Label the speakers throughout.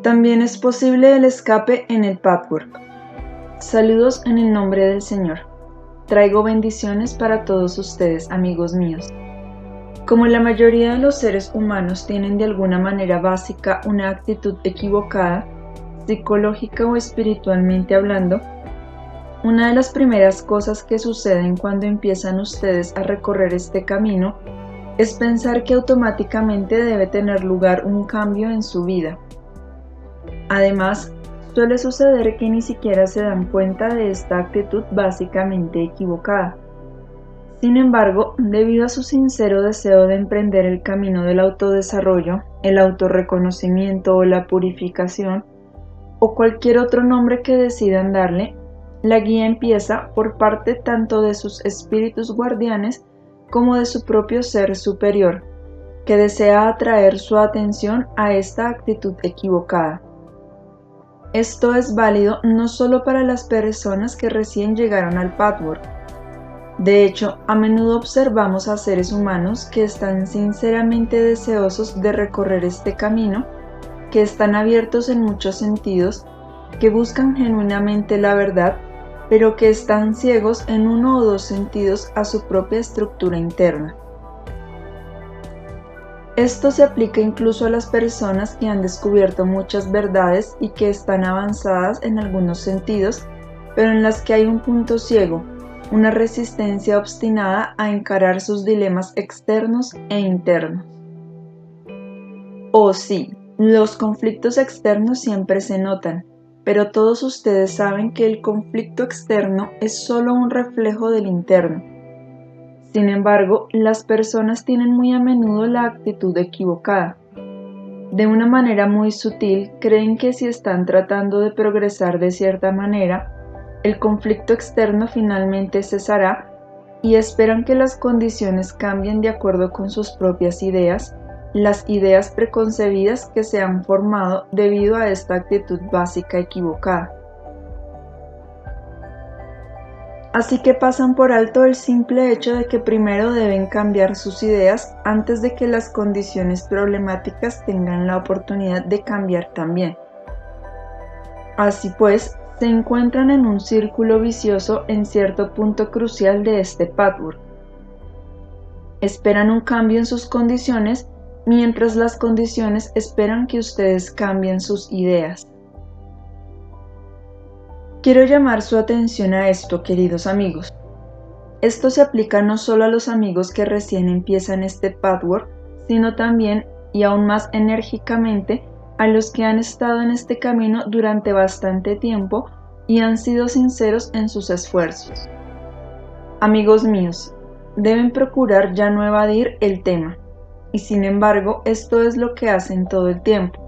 Speaker 1: También es posible el escape en el patchwork. Saludos en el nombre del Señor. Traigo bendiciones para todos ustedes, amigos míos. Como la mayoría de los seres humanos tienen de alguna manera básica una actitud equivocada, psicológica o espiritualmente hablando, una de las primeras cosas que suceden cuando empiezan ustedes a recorrer este camino es pensar que automáticamente debe tener lugar un cambio en su vida. Además, suele suceder que ni siquiera se dan cuenta de esta actitud básicamente equivocada. Sin embargo, debido a su sincero deseo de emprender el camino del autodesarrollo, el autorreconocimiento o la purificación, o cualquier otro nombre que decidan darle, la guía empieza por parte tanto de sus espíritus guardianes como de su propio ser superior, que desea atraer su atención a esta actitud equivocada. Esto es válido no solo para las personas que recién llegaron al patchwork. De hecho, a menudo observamos a seres humanos que están sinceramente deseosos de recorrer este camino, que están abiertos en muchos sentidos, que buscan genuinamente la verdad, pero que están ciegos en uno o dos sentidos a su propia estructura interna. Esto se aplica incluso a las personas que han descubierto muchas verdades y que están avanzadas en algunos sentidos, pero en las que hay un punto ciego, una resistencia obstinada a encarar sus dilemas externos e internos. Oh sí, los conflictos externos siempre se notan, pero todos ustedes saben que el conflicto externo es solo un reflejo del interno. Sin embargo, las personas tienen muy a menudo la actitud equivocada. De una manera muy sutil, creen que si están tratando de progresar de cierta manera, el conflicto externo finalmente cesará y esperan que las condiciones cambien de acuerdo con sus propias ideas, las ideas preconcebidas que se han formado debido a esta actitud básica equivocada. Así que pasan por alto el simple hecho de que primero deben cambiar sus ideas antes de que las condiciones problemáticas tengan la oportunidad de cambiar también. Así pues, se encuentran en un círculo vicioso en cierto punto crucial de este patchwork. Esperan un cambio en sus condiciones, mientras las condiciones esperan que ustedes cambien sus ideas. Quiero llamar su atención a esto, queridos amigos. Esto se aplica no solo a los amigos que recién empiezan este patchwork, sino también, y aún más enérgicamente, a los que han estado en este camino durante bastante tiempo y han sido sinceros en sus esfuerzos. Amigos míos, deben procurar ya no evadir el tema, y sin embargo, esto es lo que hacen todo el tiempo.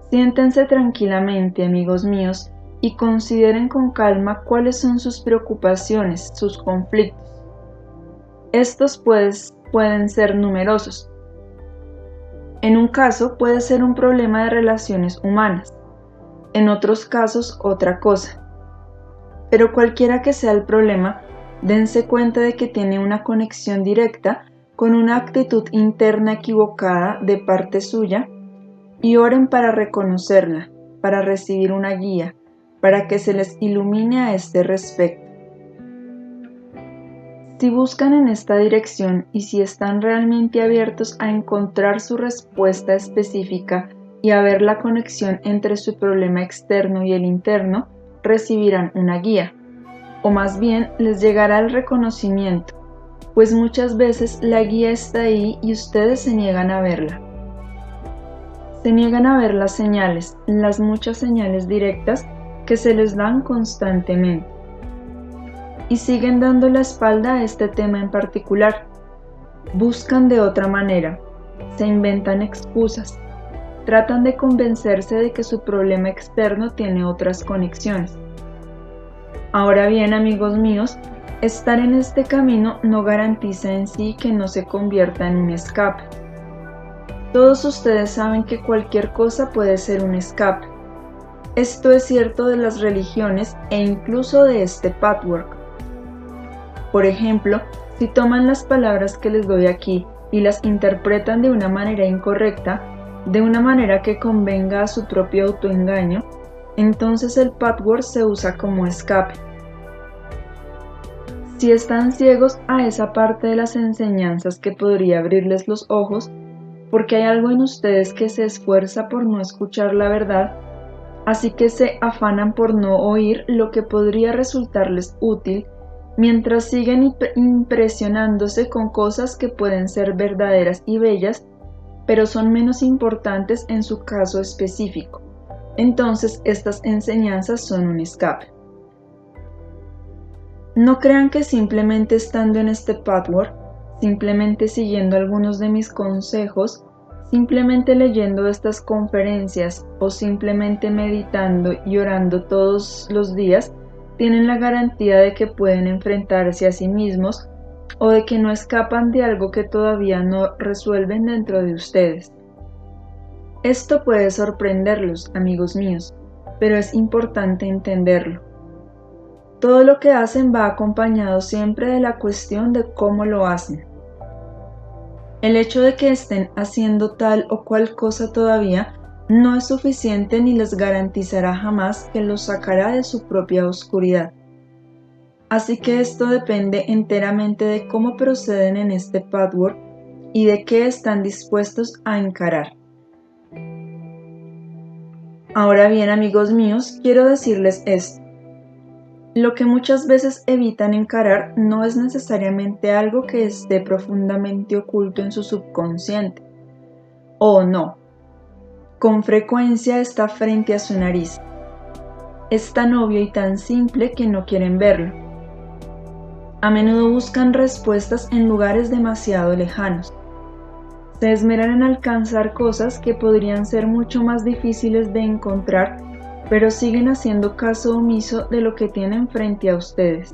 Speaker 1: Siéntense tranquilamente, amigos míos, y consideren con calma cuáles son sus preocupaciones, sus conflictos. Estos pueden ser numerosos. En un caso puede ser un problema de relaciones humanas, en otros casos otra cosa. Pero cualquiera que sea el problema, dense cuenta de que tiene una conexión directa con una actitud interna equivocada de parte suya y oren para reconocerla, para recibir una guía, para que se les ilumine a este respecto. Si buscan en esta dirección y si están realmente abiertos a encontrar su respuesta específica y a ver la conexión entre su problema externo y el interno, recibirán una guía, o más bien les llegará el reconocimiento, pues muchas veces la guía está ahí y ustedes se niegan a verla. Se niegan a ver las señales, las muchas señales directas que se les dan constantemente. Y siguen dando la espalda a este tema en particular. Buscan de otra manera, se inventan excusas, tratan de convencerse de que su problema externo tiene otras conexiones. Ahora bien, amigos míos, estar en este camino no garantiza en sí que no se convierta en un escape. Todos ustedes saben que cualquier cosa puede ser un escape. Esto es cierto de las religiones e incluso de este patchwork. Por ejemplo, si toman las palabras que les doy aquí y las interpretan de una manera incorrecta, de una manera que convenga a su propio autoengaño, entonces el password se usa como escape. Si están ciegos a esa parte de las enseñanzas que podría abrirles los ojos, porque hay algo en ustedes que se esfuerza por no escuchar la verdad, así que se afanan por no oír lo que podría resultarles útil, mientras siguen impresionándose con cosas que pueden ser verdaderas y bellas, pero son menos importantes en su caso específico. Entonces estas enseñanzas son un escape. No crean que simplemente estando en este password, simplemente siguiendo algunos de mis consejos, simplemente leyendo estas conferencias o simplemente meditando y orando todos los días, tienen la garantía de que pueden enfrentarse a sí mismos o de que no escapan de algo que todavía no resuelven dentro de ustedes. Esto puede sorprenderlos, amigos míos, pero es importante entenderlo. Todo lo que hacen va acompañado siempre de la cuestión de cómo lo hacen. El hecho de que estén haciendo tal o cual cosa todavía no es suficiente ni les garantizará jamás que los sacará de su propia oscuridad. Así que esto depende enteramente de cómo proceden en este password y de qué están dispuestos a encarar. Ahora bien, amigos míos, quiero decirles esto. Lo que muchas veces evitan encarar no es necesariamente algo que esté profundamente oculto en su subconsciente. O no, con frecuencia está frente a su nariz. Es tan obvio y tan simple que no quieren verlo. A menudo buscan respuestas en lugares demasiado lejanos. Se esmeran en alcanzar cosas que podrían ser mucho más difíciles de encontrar, pero siguen haciendo caso omiso de lo que tienen frente a ustedes.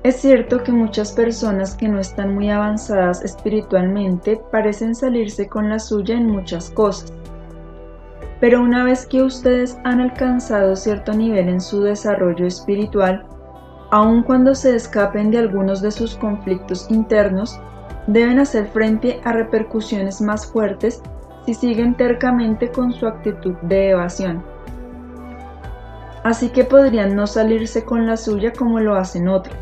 Speaker 1: Es cierto que muchas personas que no están muy avanzadas espiritualmente parecen salirse con la suya en muchas cosas. Pero una vez que ustedes han alcanzado cierto nivel en su desarrollo espiritual, aun cuando se escapen de algunos de sus conflictos internos, deben hacer frente a repercusiones más fuertes si siguen tercamente con su actitud de evasión. Así que podrían no salirse con la suya como lo hacen otros.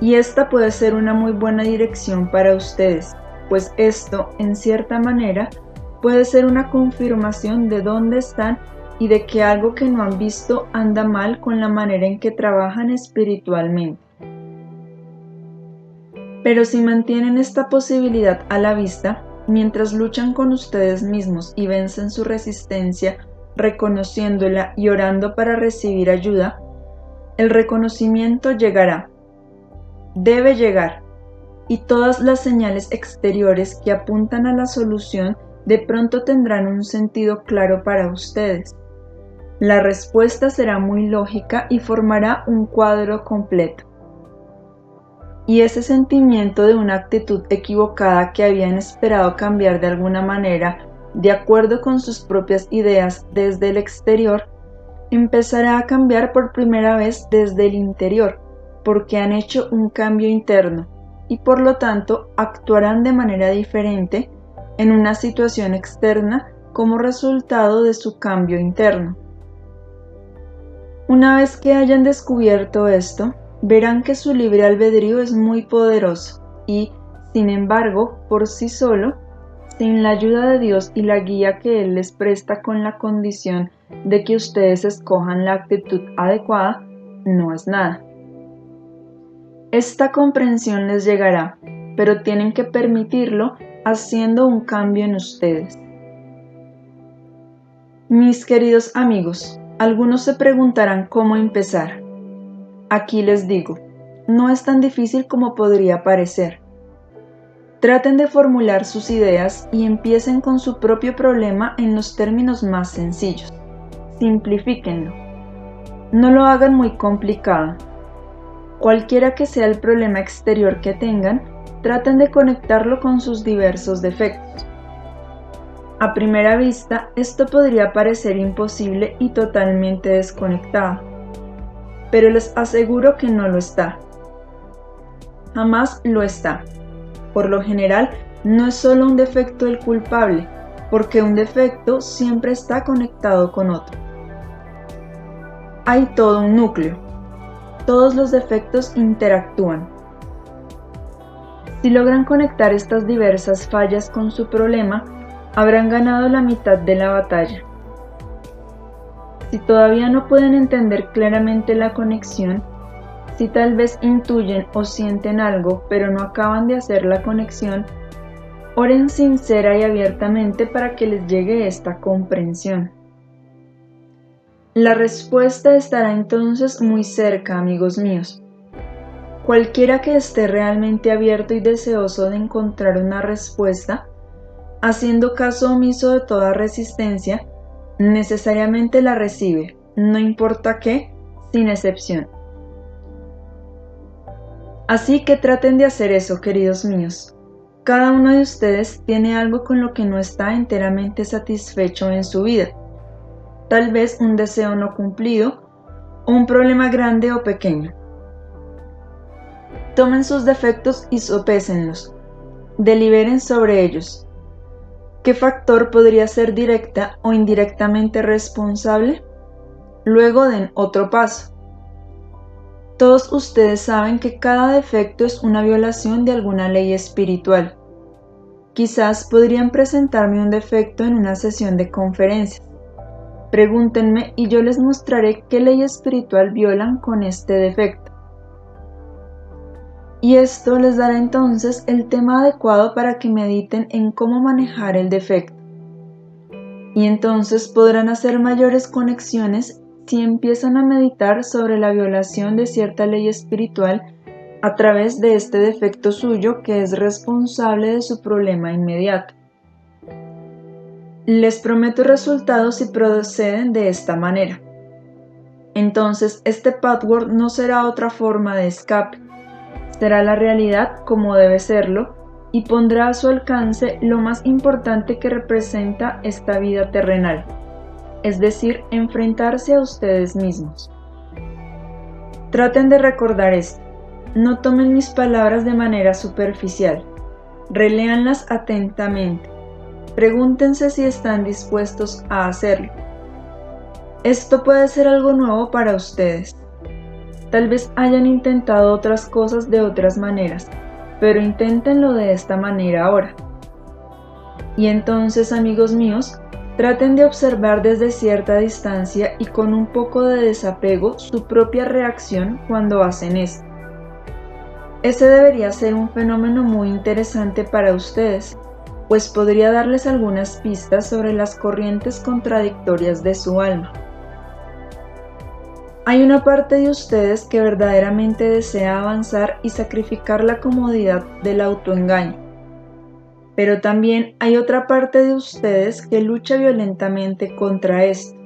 Speaker 1: Y esta puede ser una muy buena dirección para ustedes, pues esto, en cierta manera, puede ser una confirmación de dónde están y de que algo que no han visto anda mal con la manera en que trabajan espiritualmente. Pero si mantienen esta posibilidad a la vista, mientras luchan con ustedes mismos y vencen su resistencia, reconociéndola y orando para recibir ayuda, el reconocimiento llegará. Debe llegar, y todas las señales exteriores que apuntan a la solución de pronto tendrán un sentido claro para ustedes. La respuesta será muy lógica y formará un cuadro completo. Y ese sentimiento de una actitud equivocada que habían esperado cambiar de alguna manera, de acuerdo con sus propias ideas desde el exterior, empezará a cambiar por primera vez desde el interior, porque han hecho un cambio interno y por lo tanto actuarán de manera diferente en una situación externa como resultado de su cambio interno. Una vez que hayan descubierto esto, verán que su libre albedrío es muy poderoso y, sin embargo, por sí solo, sin la ayuda de Dios y la guía que Él les presta con la condición de que ustedes escojan la actitud adecuada, no es nada. Esta comprensión les llegará, pero tienen que permitirlo haciendo un cambio en ustedes. Mis queridos amigos, algunos se preguntarán cómo empezar. Aquí les digo, no es tan difícil como podría parecer. Traten de formular sus ideas y empiecen con su propio problema en los términos más sencillos. Simplifíquenlo. No lo hagan muy complicado. Cualquiera que sea el problema exterior que tengan, traten de conectarlo con sus diversos defectos. A primera vista, esto podría parecer imposible y totalmente desconectado, pero les aseguro que no lo está. Jamás lo está. Por lo general, No es solo un defecto el culpable, porque un defecto siempre está conectado con otro. Hay todo un núcleo. Todos los defectos interactúan. Si logran conectar estas diversas fallas con su problema, habrán ganado la mitad de la batalla. Si todavía no pueden entender claramente la conexión, si tal vez intuyen o sienten algo pero no acaban de hacer la conexión, oren sincera y abiertamente para que les llegue esta comprensión. La respuesta estará entonces muy cerca, amigos míos. Cualquiera que esté realmente abierto y deseoso de encontrar una respuesta, haciendo caso omiso de toda resistencia, necesariamente la recibe, no importa qué, sin excepción. Así que traten de hacer eso, queridos míos. Cada uno de ustedes tiene algo con lo que no está enteramente satisfecho en su vida. Tal vez un deseo no cumplido, o un problema grande o pequeño. Tomen sus defectos y sopésenlos. Deliberen sobre ellos. ¿Qué factor podría ser directa o indirectamente responsable? Luego den otro paso. Todos ustedes saben que cada defecto es una violación de alguna ley espiritual. Quizás podrían presentarme un defecto en una sesión de conferencias. Pregúntenme y yo les mostraré qué ley espiritual violan con este defecto. Y esto les dará entonces el tema adecuado para que mediten en cómo manejar el defecto. Y entonces podrán hacer mayores conexiones si empiezan a meditar sobre la violación de cierta ley espiritual a través de este defecto suyo que es responsable de su problema inmediato. Les prometo resultados si proceden de esta manera. Entonces este password no será otra forma de escape. Será la realidad como debe serlo y pondrá a su alcance lo más importante que representa esta vida terrenal, es decir, enfrentarse a ustedes mismos. Traten de recordar esto. No tomen mis palabras de manera superficial. Reléanlas atentamente. Pregúntense si están dispuestos a hacerlo. Esto puede ser algo nuevo para ustedes. Tal vez hayan intentado otras cosas de otras maneras, pero inténtenlo de esta manera ahora. Y entonces, amigos míos, traten de observar desde cierta distancia y con un poco de desapego su propia reacción cuando hacen esto. Ese debería ser un fenómeno muy interesante para ustedes, pues podría darles algunas pistas sobre las corrientes contradictorias de su alma. Hay una parte de ustedes que verdaderamente desea avanzar y sacrificar la comodidad del autoengaño. Pero también hay otra parte de ustedes que lucha violentamente contra esto.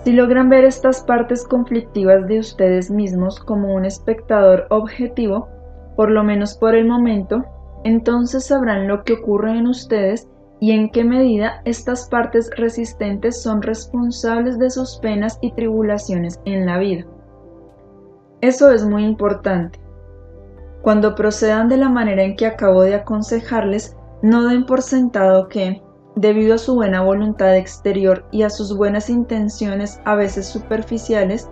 Speaker 1: Si logran ver estas partes conflictivas de ustedes mismos como un espectador objetivo, por lo menos por el momento, entonces sabrán lo que ocurre en ustedes y en qué medida estas partes resistentes son responsables de sus penas y tribulaciones en la vida. Eso es muy importante. Cuando procedan de la manera en que acabo de aconsejarles, no den por sentado que, debido a su buena voluntad exterior y a sus buenas intenciones a veces superficiales,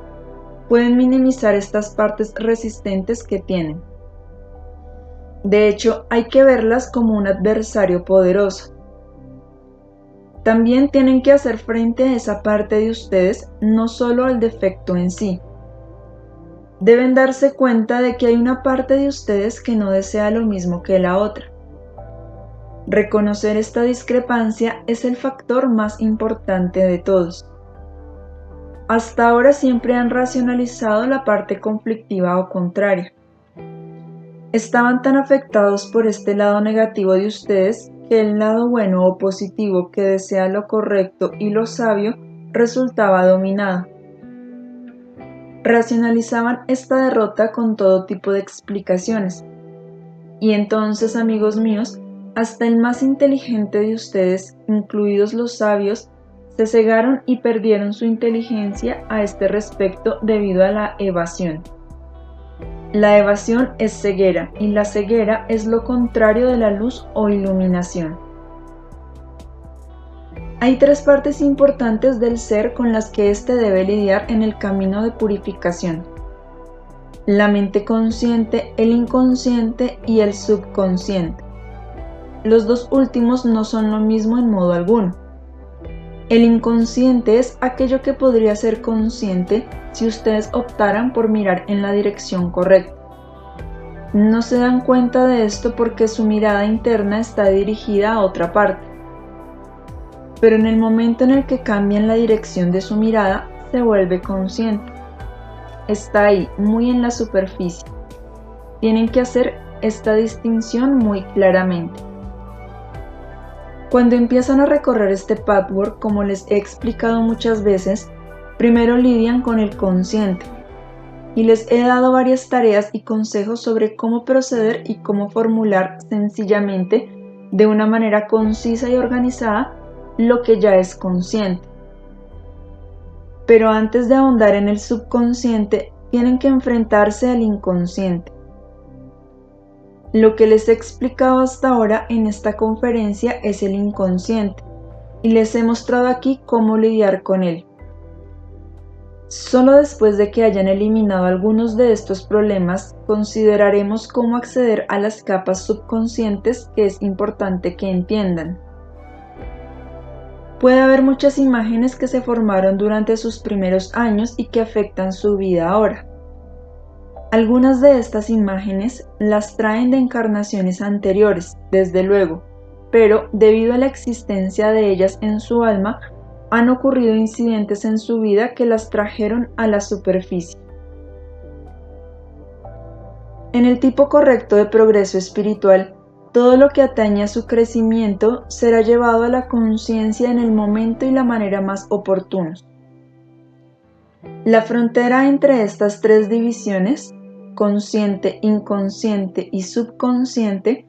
Speaker 1: pueden minimizar estas partes resistentes que tienen. De hecho, hay que verlas como un adversario poderoso. También tienen que hacer frente a esa parte de ustedes, no solo al defecto en sí. Deben darse cuenta de que hay una parte de ustedes que no desea lo mismo que la otra. Reconocer esta discrepancia es el factor más importante de todos. Hasta ahora siempre han racionalizado la parte conflictiva o contraria. Estaban tan afectados por este lado negativo de ustedes que el lado bueno o positivo que desea lo correcto y lo sabio resultaba dominado. Racionalizaban esta derrota con todo tipo de explicaciones. Y entonces, amigos míos, hasta el más inteligente de ustedes, incluidos los sabios, se cegaron y perdieron su inteligencia a este respecto debido a la evasión. La evasión es ceguera y la ceguera es lo contrario de la luz o iluminación. Hay tres partes importantes del ser con las que éste debe lidiar en el camino de purificación: la mente consciente, el inconsciente y el subconsciente. Los dos últimos no son lo mismo en modo alguno. El inconsciente es aquello que podría ser consciente si ustedes optaran por mirar en la dirección correcta. No se dan cuenta de esto porque su mirada interna está dirigida a otra parte. Pero en el momento en el que cambian la dirección de su mirada, se vuelve consciente. Está ahí, muy en la superficie. Tienen que hacer esta distinción muy claramente. Cuando empiezan a recorrer este patchwork, como les he explicado muchas veces, primero lidian con el consciente. Y les he dado varias tareas y consejos sobre cómo proceder y cómo formular sencillamente, de una manera concisa y organizada, lo que ya es consciente. Pero antes de ahondar en el subconsciente, tienen que enfrentarse al inconsciente. Lo que les he explicado hasta ahora en esta conferencia es el inconsciente, y les he mostrado aquí cómo lidiar con él. Solo después de que hayan eliminado algunos de estos problemas, consideraremos cómo acceder a las capas subconscientes que es importante que entiendan. Puede haber muchas imágenes que se formaron durante sus primeros años y que afectan su vida ahora. Algunas de estas imágenes las traen de encarnaciones anteriores, desde luego, pero debido a la existencia de ellas en su alma, han ocurrido incidentes en su vida que las trajeron a la superficie. En el tipo correcto de progreso espiritual, todo lo que atañe a su crecimiento será llevado a la conciencia en el momento y la manera más oportunos. La frontera entre estas tres divisiones, consciente, inconsciente y subconsciente,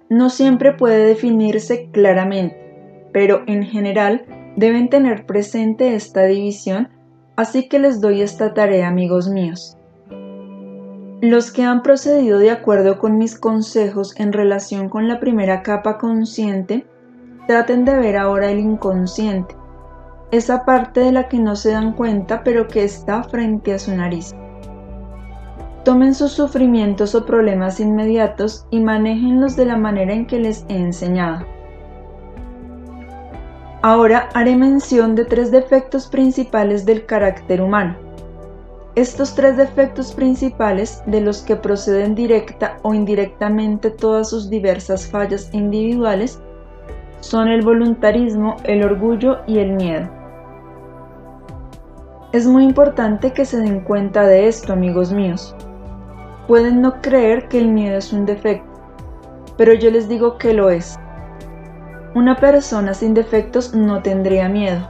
Speaker 1: no siempre puede definirse claramente, pero en general deben tener presente esta división, así que les doy esta tarea, amigos míos. Los que han procedido de acuerdo con mis consejos en relación con la primera capa consciente, traten de ver ahora el inconsciente, esa parte de la que no se dan cuenta pero que está frente a su nariz. Tomen sus sufrimientos o problemas inmediatos y manéjenlos de la manera en que les he enseñado. Ahora haré mención de tres defectos principales del carácter humano. Estos tres defectos principales, de los que proceden directa o indirectamente todas sus diversas fallas individuales, son el voluntarismo, el orgullo y el miedo. Es muy importante que se den cuenta de esto, amigos míos. Pueden no creer que el miedo es un defecto, pero yo les digo que lo es. Una persona sin defectos no tendría miedo.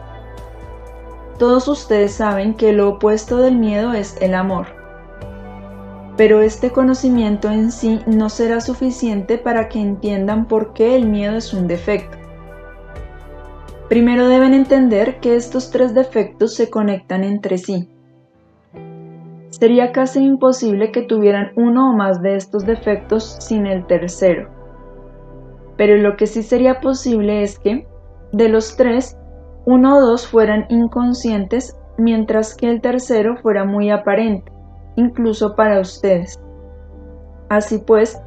Speaker 1: Todos ustedes saben que lo opuesto del miedo es el amor. Pero este conocimiento en sí no será suficiente para que entiendan por qué el miedo es un defecto. Primero deben entender que estos tres defectos se conectan entre sí. Sería casi imposible que tuvieran uno o más de estos defectos sin el tercero. Pero lo que sí sería posible es que, de los tres, uno o dos fueran inconscientes, mientras que el tercero fuera muy aparente, incluso para ustedes. Así pues,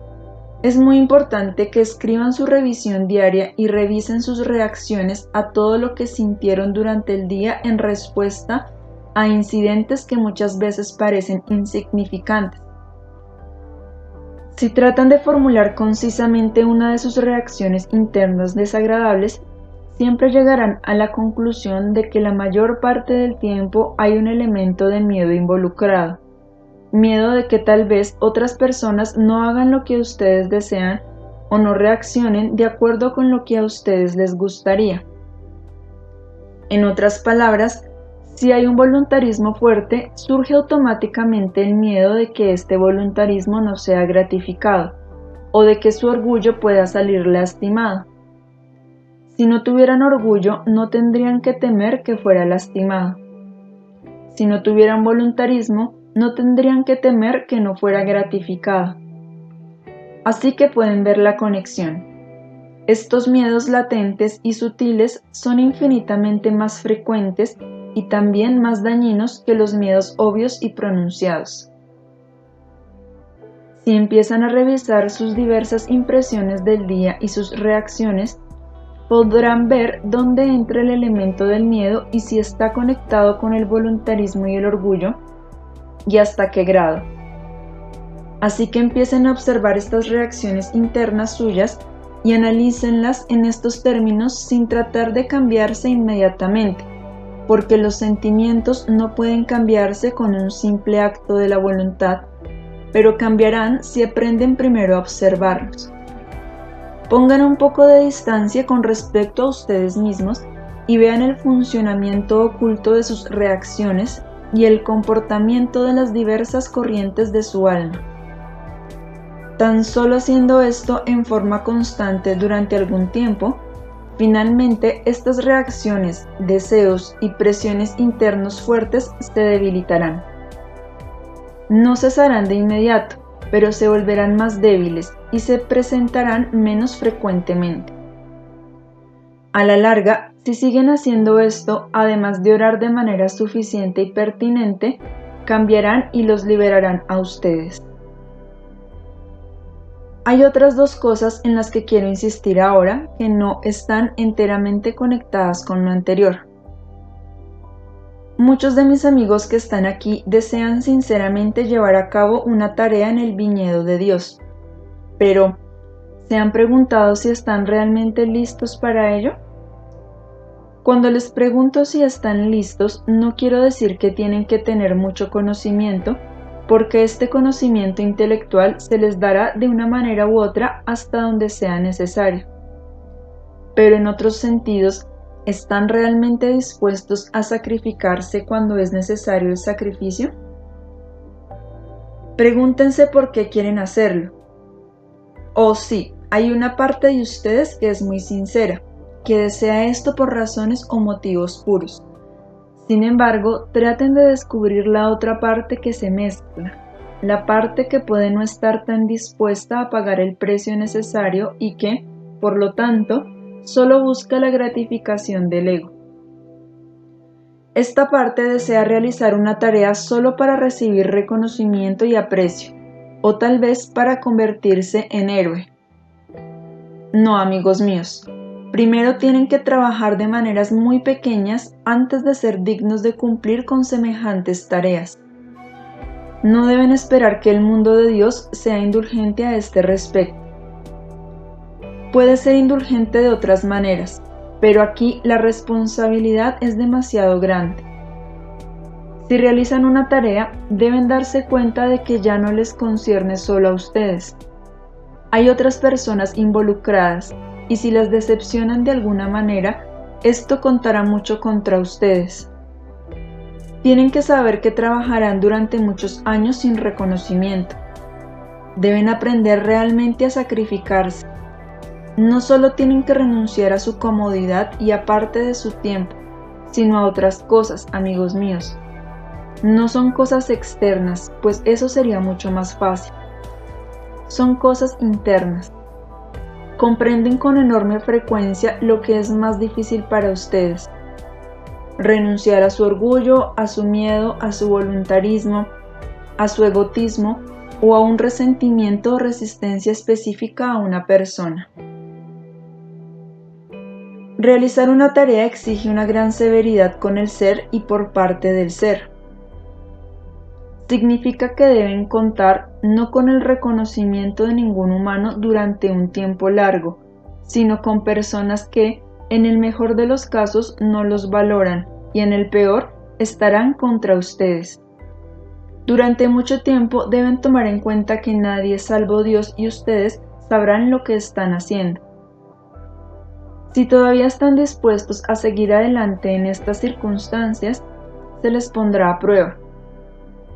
Speaker 1: es muy importante que escriban su revisión diaria y revisen sus reacciones a todo lo que sintieron durante el día en respuesta a incidentes que muchas veces parecen insignificantes. Si tratan de formular concisamente una de sus reacciones internas desagradables, siempre llegarán a la conclusión de que la mayor parte del tiempo hay un elemento de miedo involucrado. Miedo de que tal vez otras personas no hagan lo que ustedes desean o no reaccionen de acuerdo con lo que a ustedes les gustaría. En otras palabras, si hay un voluntarismo fuerte, surge automáticamente el miedo de que este voluntarismo no sea gratificado o de que su orgullo pueda salir lastimado. Si no tuvieran orgullo, no tendrían que temer que fuera lastimado. Si no tuvieran voluntarismo, no tendrían que temer que no fuera gratificado. Así que pueden ver la conexión. Estos miedos latentes y sutiles son infinitamente más frecuentes y también más dañinos que los miedos obvios y pronunciados. Si empiezan a revisar sus diversas impresiones del día y sus reacciones, podrán ver dónde entra el elemento del miedo y si está conectado con el voluntarismo y el orgullo, y hasta qué grado. Así que empiecen a observar estas reacciones internas suyas y analícenlas en estos términos sin tratar de cambiarse inmediatamente, porque los sentimientos no pueden cambiarse con un simple acto de la voluntad, pero cambiarán si aprenden primero a observarlos. Pongan un poco de distancia con respecto a ustedes mismos y vean el funcionamiento oculto de sus reacciones y el comportamiento de las diversas corrientes de su alma. Tan solo haciendo esto en forma constante durante algún tiempo, finalmente estas reacciones, deseos y presiones internos fuertes se debilitarán. No cesarán de inmediato, pero se volverán más débiles y se presentarán menos frecuentemente. A la larga, si siguen haciendo esto, además de orar de manera suficiente y pertinente, cambiarán y los liberarán a ustedes. Hay otras dos cosas en las que quiero insistir ahora que no están enteramente conectadas con lo anterior. Muchos de mis amigos que están aquí desean sinceramente llevar a cabo una tarea en el viñedo de Dios, pero ¿se han preguntado si están realmente listos para ello? Cuando les pregunto si están listos, no quiero decir que tienen que tener mucho conocimiento, porque este conocimiento intelectual se les dará de una manera u otra hasta donde sea necesario. Pero en otros sentidos, ¿están realmente dispuestos a sacrificarse cuando es necesario el sacrificio? Pregúntense por qué quieren hacerlo. Oh sí, hay una parte de ustedes que es muy sincera, que desea esto por razones o motivos puros. Sin embargo, traten de descubrir la otra parte que se mezcla, la parte que puede no estar tan dispuesta a pagar el precio necesario y que, por lo tanto, solo busca la gratificación del ego. Esta parte desea realizar una tarea solo para recibir reconocimiento y aprecio, o tal vez para convertirse en héroe. No, amigos míos. Primero tienen que trabajar de maneras muy pequeñas antes de ser dignos de cumplir con semejantes tareas. No deben esperar que el mundo de Dios sea indulgente a este respecto. Puede ser indulgente de otras maneras, pero aquí la responsabilidad es demasiado grande. Si realizan una tarea, deben darse cuenta de que ya no les concierne solo a ustedes. Hay otras personas involucradas, y si las decepcionan de alguna manera, esto contará mucho contra ustedes. Tienen que saber que trabajarán durante muchos años sin reconocimiento. Deben aprender realmente a sacrificarse. No solo tienen que renunciar a su comodidad y a parte de su tiempo, sino a otras cosas, amigos míos. No son cosas externas, pues eso sería mucho más fácil. Son cosas internas. Comprenden con enorme frecuencia lo que es más difícil para ustedes. Renunciar a su orgullo, a su miedo, a su voluntarismo, a su egotismo o a un resentimiento o resistencia específica a una persona. Realizar una tarea exige una gran severidad con el ser y por parte del ser. Significa que deben contar no con el reconocimiento de ningún humano durante un tiempo largo, sino con personas que, en el mejor de los casos, no los valoran y en el peor, estarán contra ustedes. Durante mucho tiempo deben tomar en cuenta que nadie salvo Dios y ustedes sabrán lo que están haciendo. Si todavía están dispuestos a seguir adelante en estas circunstancias, se les pondrá a prueba.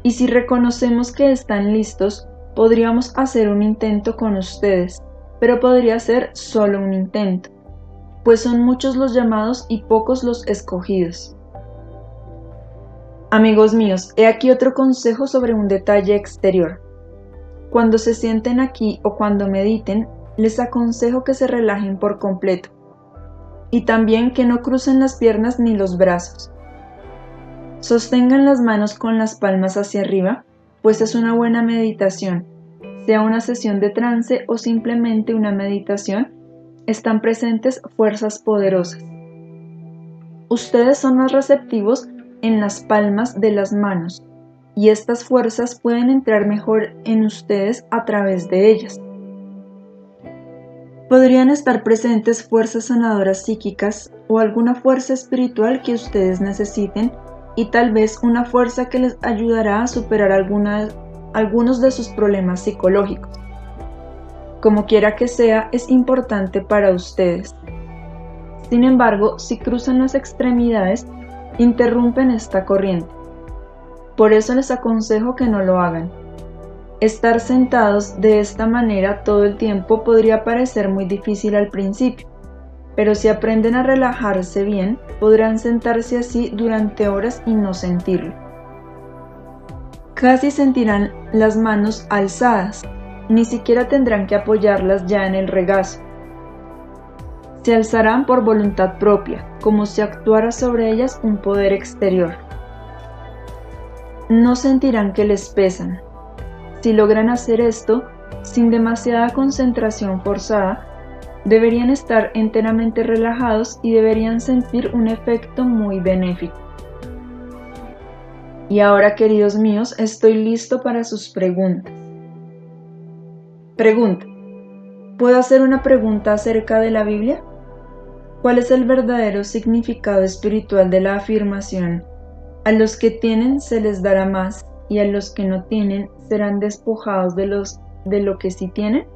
Speaker 1: Y si reconocemos que están listos, podríamos hacer un intento con ustedes, pero podría ser solo un intento, pues son muchos los llamados y pocos los escogidos. Amigos míos, he aquí otro consejo sobre un detalle exterior. Cuando se sienten aquí o cuando mediten, les aconsejo que se relajen por completo y también que no crucen las piernas ni los brazos. Sostengan las manos con las palmas hacia arriba, pues es una buena meditación. Sea una sesión de trance o simplemente una meditación, están presentes fuerzas poderosas. Ustedes son más receptivos en las palmas de las manos, y estas fuerzas pueden entrar mejor en ustedes a través de ellas. Podrían estar presentes fuerzas sanadoras psíquicas o alguna fuerza espiritual que ustedes necesiten y tal vez una fuerza que les ayudará a superar algunos de sus problemas psicológicos. Como quiera que sea, es importante para ustedes. Sin embargo, si cruzan las extremidades, interrumpen esta corriente. Por eso les aconsejo que no lo hagan. Estar sentados de esta manera todo el tiempo podría parecer muy difícil al principio, pero si aprenden a relajarse bien, podrán sentarse así durante horas y no sentirlo. Casi sentirán las manos alzadas, ni siquiera tendrán que apoyarlas ya en el regazo. Se alzarán por voluntad propia, como si actuara sobre ellas un poder exterior. No sentirán que les pesan. Si logran hacer esto, sin demasiada concentración forzada, deberían estar enteramente relajados y deberían sentir un efecto muy benéfico. Y ahora, queridos míos, estoy listo para sus preguntas. Pregunta: ¿puedo hacer una pregunta acerca de la Biblia? ¿Cuál es el verdadero significado espiritual de la afirmación: a los que tienen se les dará más, y a los que no tienen serán despojados de lo que sí tienen?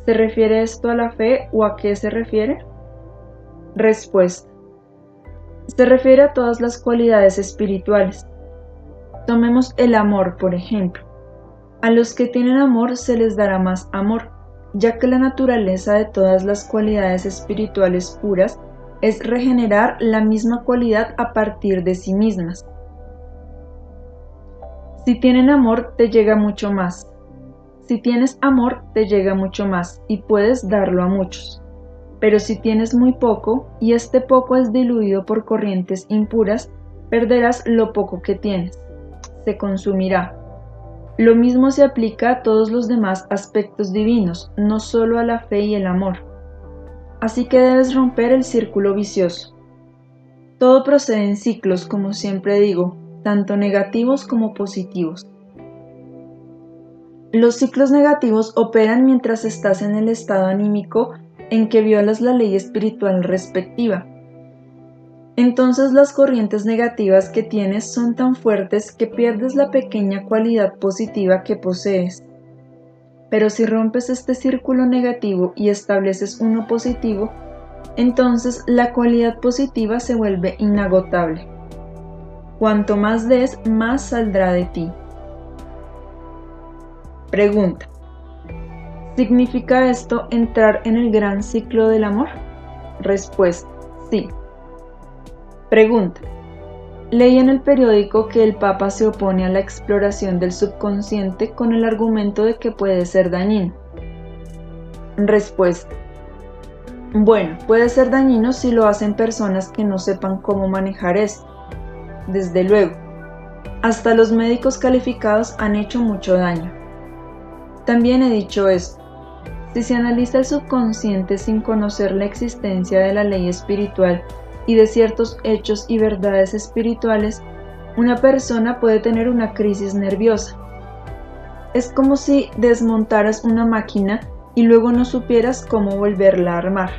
Speaker 1: ¿Se refiere esto a la fe o a qué se refiere? Respuesta: se refiere a todas las cualidades espirituales. Tomemos el amor, por ejemplo. A los que tienen amor se les dará más amor, ya que la naturaleza de todas las cualidades espirituales puras es regenerar la misma cualidad a partir de sí mismas. Si tienen amor, te llega mucho más. Si tienes amor, te llega mucho más y puedes darlo a muchos. Pero si tienes muy poco y este poco es diluido por corrientes impuras, perderás lo poco que tienes. Se consumirá. Lo mismo se aplica a todos los demás aspectos divinos, no solo a la fe y el amor. Así que debes romper el círculo vicioso. Todo procede en ciclos, como siempre digo, tanto negativos como positivos. Los ciclos negativos operan mientras estás en el estado anímico en que violas la ley espiritual respectiva. Entonces las corrientes negativas que tienes son tan fuertes que pierdes la pequeña cualidad positiva que posees. Pero si rompes este círculo negativo y estableces uno positivo, entonces la cualidad positiva se vuelve inagotable. Cuanto más des, más saldrá de ti. Pregunta: ¿significa esto entrar en el gran ciclo del amor? Respuesta: sí. Pregunta: leí en el periódico que el Papa se opone a la exploración del subconsciente con el argumento de que puede ser dañino. Respuesta: bueno, puede ser dañino si lo hacen personas que no sepan cómo manejar esto. Desde luego, hasta los médicos calificados han hecho mucho daño. También he dicho esto: si se analiza el subconsciente sin conocer la existencia de la ley espiritual y de ciertos hechos y verdades espirituales, una persona puede tener una crisis nerviosa. Es como si desmontaras una máquina y luego no supieras cómo volverla a armar.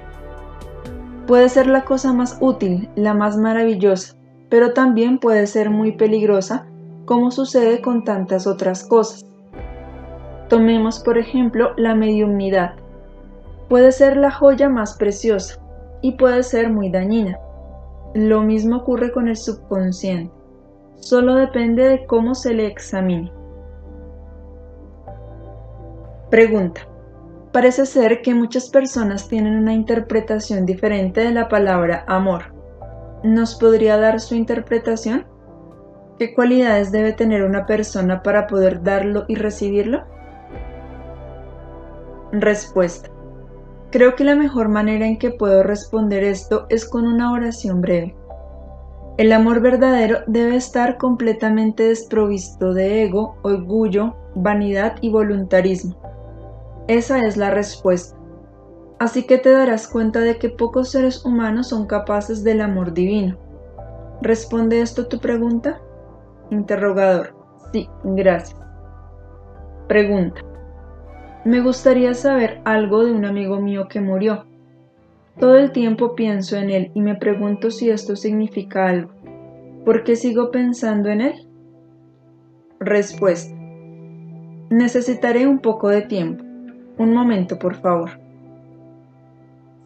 Speaker 1: Puede ser la cosa más útil, la más maravillosa, pero también puede ser muy peligrosa, como sucede con tantas otras cosas. Tomemos, por ejemplo, la mediumnidad. Puede ser la joya más preciosa y puede ser muy dañina. Lo mismo ocurre con el subconsciente. Solo depende de cómo se le examine. Pregunta: parece ser que muchas personas tienen una interpretación diferente de la palabra amor. ¿Nos podría dar su interpretación? ¿Qué cualidades debe tener una persona para poder darlo y recibirlo? Respuesta. Creo que la mejor manera en que puedo responder esto es con una oración breve. El amor verdadero debe estar completamente desprovisto de ego, orgullo, vanidad y voluntarismo. Esa es la respuesta. Así que te darás cuenta de que pocos seres humanos son capaces del amor divino. ¿Responde esto tu pregunta? Interrogador. Sí, gracias. Pregunta. Me gustaría saber algo de un amigo mío que murió. Todo el tiempo pienso en él y me pregunto si esto significa algo. ¿Por qué sigo pensando en él? Respuesta. Necesitaré un poco de tiempo. Un momento, por favor.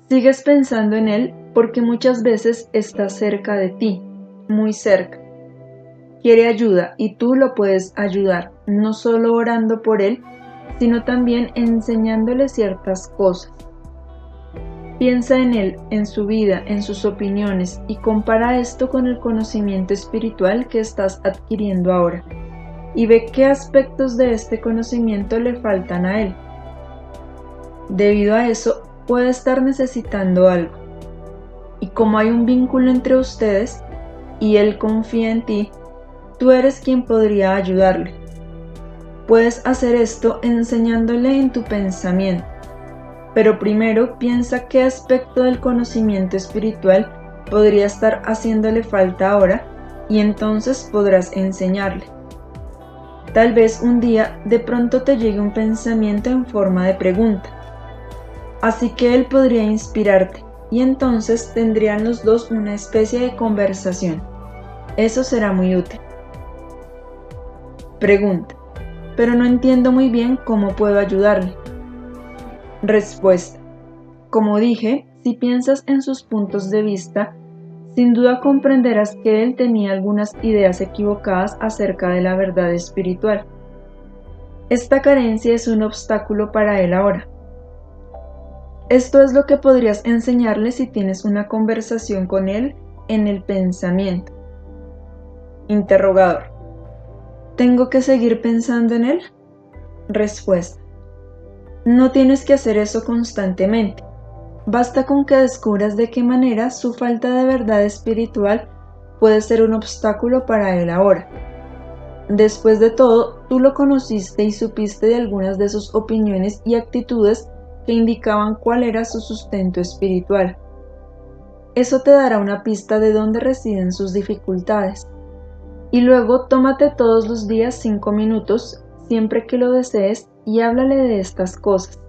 Speaker 1: Sigues pensando en él porque muchas veces está cerca de ti, muy cerca. Quiere ayuda y tú lo puedes ayudar, no solo orando por él, sino también enseñándole ciertas cosas. Piensa en él, en su vida, en sus opiniones y compara esto con el conocimiento espiritual que estás adquiriendo ahora y ve qué aspectos de este conocimiento le faltan a él. Debido a eso, puede estar necesitando algo. Y como hay un vínculo entre ustedes y él confía en ti, tú eres quien podría ayudarle. Puedes hacer esto enseñándole en tu pensamiento. Pero primero piensa qué aspecto del conocimiento espiritual podría estar haciéndole falta ahora y entonces podrás enseñarle. Tal vez un día de pronto te llegue un pensamiento en forma de pregunta. Así que él podría inspirarte y entonces tendrían los dos una especie de conversación. Eso será muy útil. Pregunta. Pero no entiendo muy bien cómo puedo ayudarle. Respuesta. Como dije, si piensas en sus puntos de vista, sin duda comprenderás que él tenía algunas ideas equivocadas acerca de la verdad espiritual. Esta carencia es un obstáculo para él ahora. Esto es lo que podrías enseñarle si tienes una conversación con él en el pensamiento. Interrogador. ¿Tengo que seguir pensando en él? Respuesta. No tienes que hacer eso constantemente. Basta con que descubras de qué manera su falta de verdad espiritual puede ser un obstáculo para él ahora. Después de todo, tú lo conociste y supiste de algunas de sus opiniones y actitudes que indicaban cuál era su sustento espiritual. Eso te dará una pista de dónde residen sus dificultades. Y luego tómate todos los días 5 minutos, siempre que lo desees, y háblale de estas cosas,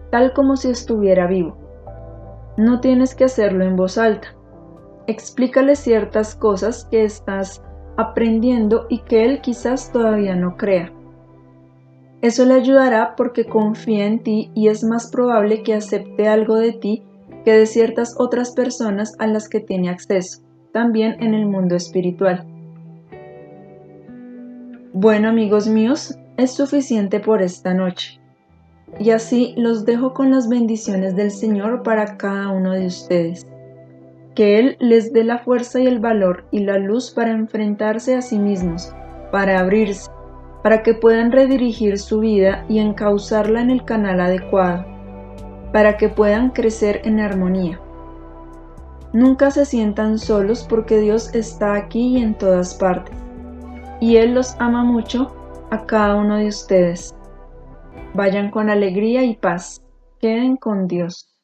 Speaker 1: tal como si estuviera vivo. No tienes que hacerlo en voz alta. Explícale ciertas cosas que estás aprendiendo y que él quizás todavía no crea. Eso le ayudará porque confía en ti y es más probable que acepte algo de ti que de ciertas otras personas a las que tiene acceso, también en el mundo espiritual. Bueno, amigos míos, es suficiente por esta noche. Y así los dejo con las bendiciones del Señor para cada uno de ustedes. Que Él les dé la fuerza y el valor y la luz para enfrentarse a sí mismos, para abrirse, para que puedan redirigir su vida y encauzarla en el canal adecuado, para que puedan crecer en armonía. Nunca se sientan solos porque Dios está aquí y en todas partes, y Él los ama mucho a cada uno de ustedes. Vayan con alegría y paz. Queden con Dios.